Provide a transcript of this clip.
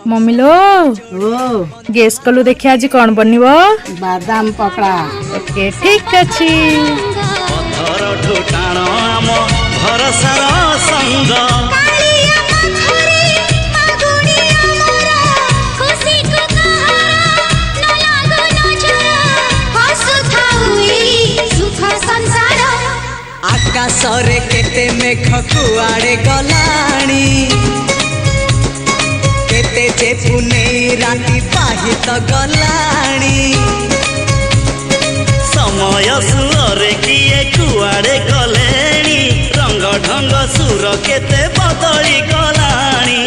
Mummy लो ओ guess कलु देखिए आज कौन बनिबो बादाम पकड़ा। ओके ठीक अछि आकाशरे केते मेघ कुआड़े गलाणी केते जे पुनेई राती पाहित गलाणी समय सुरे किए कुआड़े गलेणी रंग ढंग सुर केते बदली गलाणी।